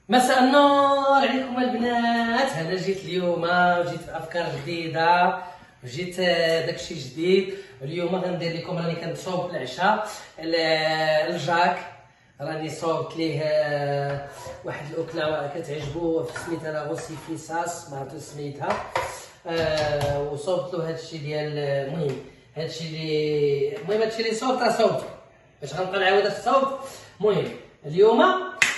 مساء النور عليكم البنات. انا جيت اليوم وجيت بافكار جديده وجيت داكشي جديد. اليوم غندير لكم، راني كنصوب العشاء الجاك، راني صوبت ليه واحد الاكله كتعجبو سميتها لا غوسيفي صاص، ما عرفتش سميتها. وصوبت له هادشي ديال المهم هادشي اللي صوبت باش غنبقى نعاود الصوت. المهم اليوم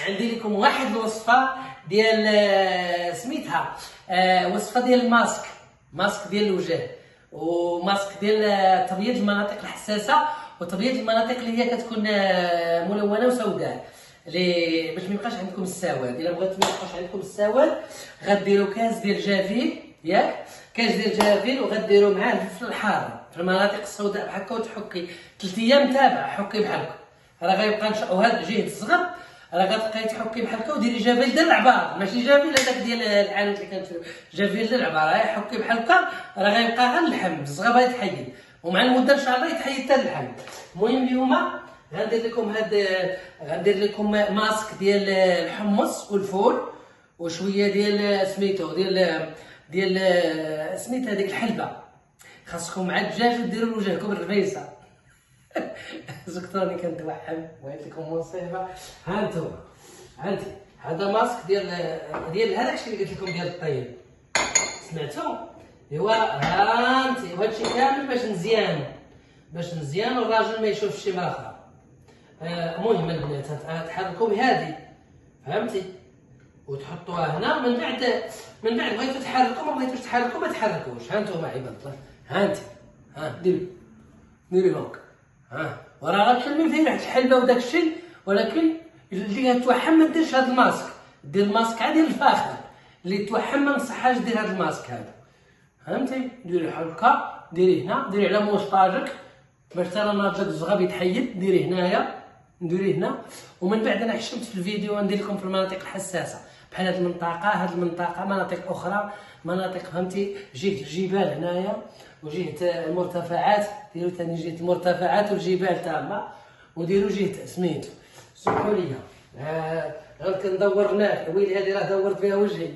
عندي لكم واحد الوصفه ديال سميتها وصفه ديال ماسك ديال الوجه، وماسك ديال تبييض المناطق الحساسه وتبييض المناطق اللي هي كتكون ملونه وسوداء، اللي باش ما يبقاش عندكم السواد. الا بغيتو ما يبقاش عندكم السواد غديروا كاس ديال جافيل، ياك كاس ديال جافيل، وغديروا معاه الفلفل الحار في المناطق السوداء بحال هكا، وتحكي 3 ايام تابع حكي بحال هكا، راه غيبقى وهاد جهه الصغر راه غتبقاي تحكي بحال هكا، وديري جافيل ديال العبار، ماشي جافيل هذاك ديال العانوت اللي كنشريو، جافيل ديال العبار حكي بحال هكا، راه غيبقى غير اللحم الصغير يتحيد، ومع المده ان شاء الله يتحيد حتى اللحم. المهم اليوم غندير لكم ماسك ديال الحمص والفول وشويه ديال سميتو ديال سميتها هذيك الحلبه. خاصكم مع الدجاج وديروا لوجهكم الربيسه. زكتوني كنتوحم وقلت لكم مصيبه. ها انتم عندي هذا ماسك ديال هذاك الشيء اللي قلت لكم ديال الطيب، سمعتوا؟ ايوا ها انت، وهادشي كامل باش مزيان والراجل ما يشوفش شي مرا اخرى. المهم البنات تحركوا بهادي، فهمتي؟ وتحطوها هنا. من بعد بغيتو تحركوا ما بغيتوش تحركوا ما تحركوش. ها انتم عباد الله، ها انت ديري هاك، وراه غتكلمي فيه واحد الحلبه وداك الشيء، ولكن اللي توحم ما ديرش هذا الماسك، دير الماسك عادي الفاخر. اللي توحم ما نصحاش دير هذا الماسك هذا، فهمتي؟ ديري هكا، ديري هنا، ديري على موسطاجك باش ترى ناضجك الزغب يتحيد، ديري هنايا، نديري هنا. ومن بعد انا حشمت في الفيديو ندير لكم في المناطق الحساسه بحال هذه المنطقه، مناطق اخرى، مناطق فهمتي، جهه الجبال هنايا وجهه المرتفعات، ديروا ثاني جهه المرتفعات والجبال تامه، وديروا جهه سميتو سمحوا لي غير كندور هناك، ويلي هذه راه دورت فيها وجهي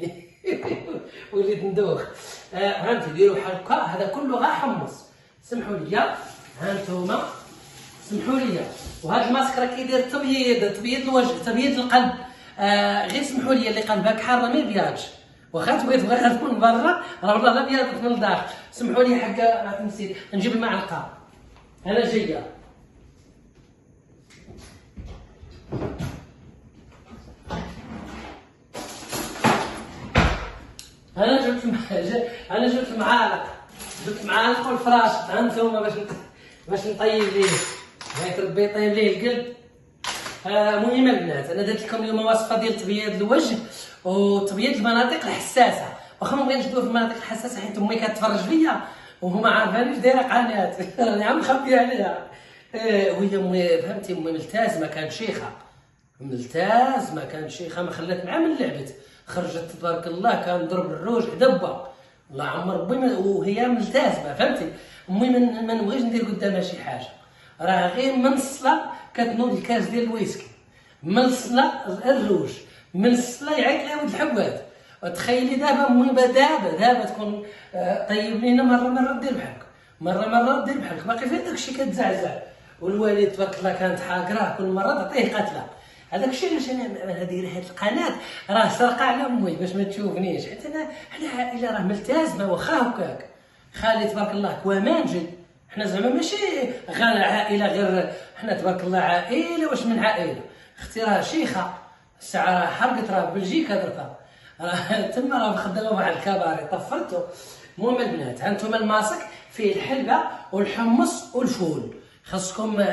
وليت ندوخ. فهمتي؟ ديروا بحال هكا، هذا كله غا حمص، سمحوا لي ها انتوما، سمحوا لي. وهذا الماسك راه كيدير تبييض الوجه، تبييض القلب. غير سمحوا لي، اللي قلبك حار ما يبيضش، واخا تبغي من برا راه والله لا بيضك من الداخل. سمحوا لي حقا راه نسيت نجيب المعلقه، انا جايه. انا جبت المعالق والفراش. ها انتوما باش نطيب ليه، بغيت ربي يطيب ليه القلب. المهم البنات انا درت لكم اليوم وصفه ديال تبييض الوجه وتبييض المناطق الحساسه، واخا ما بغيتش ندوي في المناطق الحساسه حيت امي كتفرج فيا وهما عارفانيش دايره قناه راني عم مخبي عليها. وهي امي فهمتي، امي ملتزمه، كانت شيخه، ما خلات معاه من لعبت، خرجت تبارك الله كان ضرب الروج دبه، الله عمر ربي وهي ملتزمه، فهمتي؟ امي ما نبغيش ندير قدامها شي حاجه، راه غير من الصلاه كتنوض الكاس ديال الويسكي، من الصلاه الروج، من الصلاه يعيط لها ولد الحواد. وتخيلي دابا امي دابا تكون طيب لينا مره دير بحالك، مره دير بحالك، باقي فيها داكشي كتزعزع. والوالد تبارك الله كانت حاقراه كل مره تعطيه قتله. هذاك الشيء علاش انا دايره هذه القناه راه سرقه على امي باش ما تشوفنيش، حيت انا عائله راه ملتزمه، واخا هكاك خالي تبارك الله كوامانجي، حنا زعما ماشي غير عائله، غير حنا تبارك الله عائله. واش من عائله؟ اختي راه شيخه، الساعه راه حرقت، راه بلجيكا درتها، راه تما راه خدامه واحد الكباري طفرتو. المهم البنات هانتوما الماسك فيه الحلبه والحمص والفول، خاصكم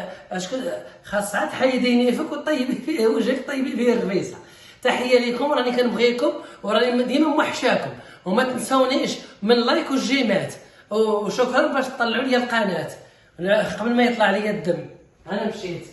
خاص عاد تحيدي نيفك وطيبي فيه وجهك، طيبي فيه الربيسه. تحيه لكم، راني كنبغيكم وراني ديما موحشاكم، وما تنساونيش من لايك والجيمات، وشكرا باش تطلعوا لي القناه قبل ما يطلع لي الدم. انا مشيت.